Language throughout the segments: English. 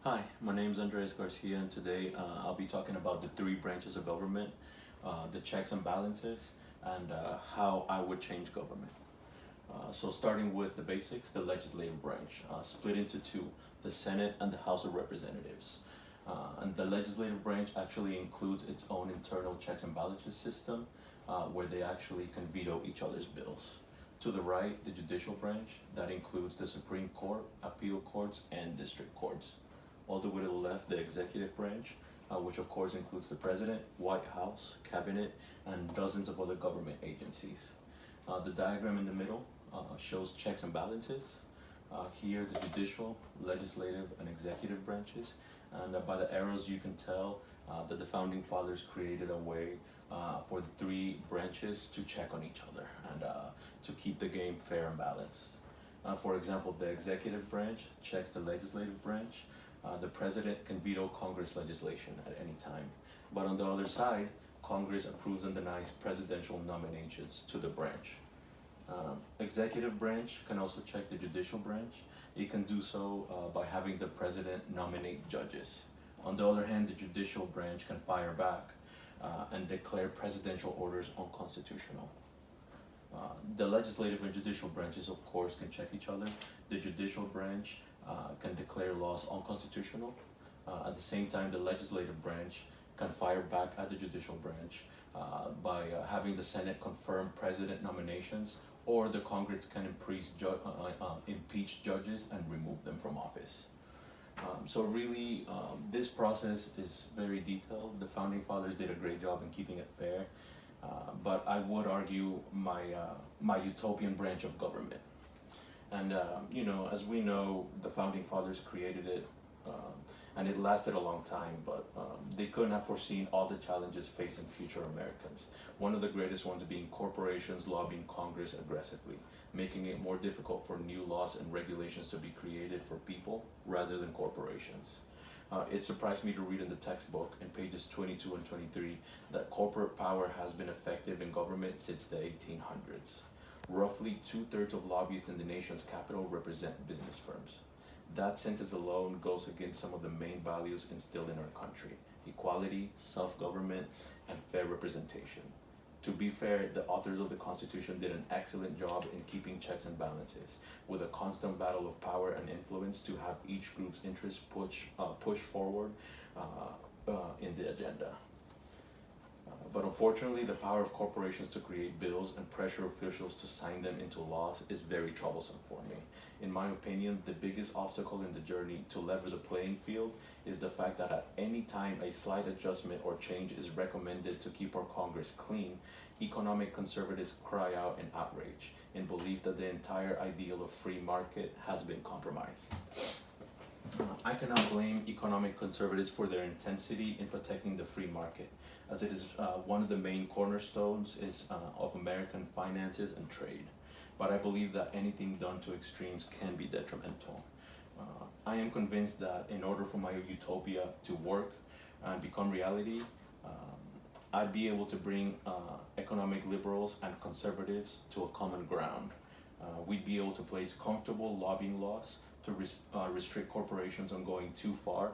Hi, my name is Andres Garcia, and today I'll be talking about the three branches of government, the checks and balances, and how I would change government. So, starting with the basics, the legislative branch, split into two, the Senate and the House of Representatives. And the legislative branch actually includes its own internal checks and balances system, where they actually can veto each other's bills. To the right, the judicial branch, that includes the Supreme Court, appeal courts, and district courts. All the way to the left, the executive branch, which of course includes the president, White House, cabinet, and dozens of other government agencies. The diagram in the middle shows checks and balances. Here, the judicial, legislative, and executive branches. And by the arrows, you can tell that the founding fathers created a way for the three branches to check on each other and to keep the game fair and balanced. For example, the executive branch checks the legislative branch. The president can veto Congress legislation at any time. But on the other side, Congress approves and denies presidential nominations to the branch. Executive branch can also check the judicial branch. It can do so by having the president nominate judges. On the other hand, the judicial branch can fire back and declare presidential orders unconstitutional. The legislative and judicial branches, of course, can check each other. The judicial branch can declare laws unconstitutional. At the same time, the legislative branch can fire back at the judicial branch by having the Senate confirm president nominations, or the Congress can impeach judges and remove them from office. So really, this process is very detailed. The founding fathers did a great job in keeping it fair, but I would argue my utopian branch of government. And as we know, the founding fathers created it, and it lasted a long time. But they couldn't have foreseen all the challenges facing future Americans. One of the greatest ones being corporations lobbying Congress aggressively, making it more difficult for new laws and regulations to be created for people rather than corporations. It surprised me to read in the textbook in pages 22 and 23 that corporate power has been effective in government since the 1800s. Roughly two-thirds of lobbyists in the nation's capital represent business firms. That sentence alone goes against some of the main values instilled in our country: equality, self-government, and fair representation. To be fair, the authors of the Constitution did an excellent job in keeping checks and balances, with a constant battle of power and influence to have each group's interests push forward in the agenda. But unfortunately, the power of corporations to create bills and pressure officials to sign them into laws is very troublesome for me. In my opinion, the biggest obstacle in the journey to level the playing field is the fact that at any time a slight adjustment or change is recommended to keep our Congress clean, economic conservatives cry out in outrage in belief that the entire ideal of free market has been compromised. I cannot blame economic conservatives for their intensity in protecting the free market, as it is one of the main cornerstones of American finances and trade. But I believe that anything done to extremes can be detrimental. I am convinced that in order for my utopia to work and become reality, I'd be able to bring economic liberals and conservatives to a common ground. We'd be able to place comfortable lobbying laws to restrict corporations on going too far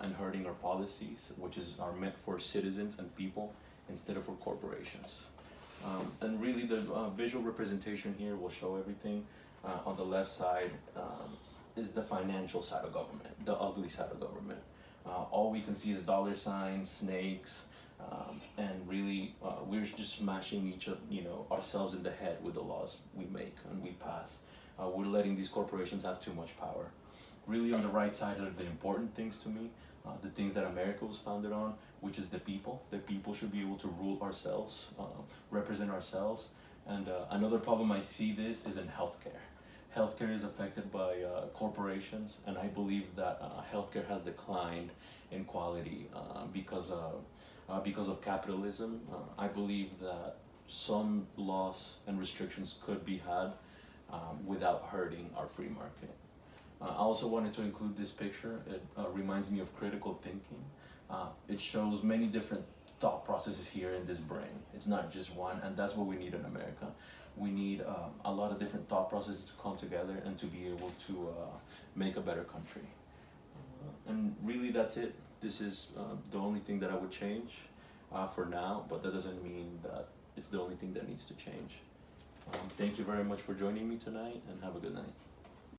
and hurting our policies, which are meant for citizens and people instead of for corporations. And really, the visual representation here will show everything. On the left side is the financial side of government, the ugly side of government. All we can see is dollar signs, snakes, and really we're just smashing ourselves in the head with the laws we make and we pass. We're letting these corporations have too much power. Really, on the right side are the important things to me, the things that America was founded on, which is the people. The people should be able to rule ourselves, represent ourselves. And another problem I see this is in healthcare. Healthcare is affected by corporations, and I believe that healthcare has declined in quality because of capitalism. I believe that some laws and restrictions could be had without hurting our free market. I also wanted to include this picture. It reminds me of critical thinking. It shows many different thought processes here in this brain. It's not just one, and that's what we need in America. We need a lot of different thought processes to come together and to be able to make a better country. And really, that's it. This is the only thing that I would change for now, but that doesn't mean that it's the only thing that needs to change. Thank you very much for joining me tonight, and have a good night.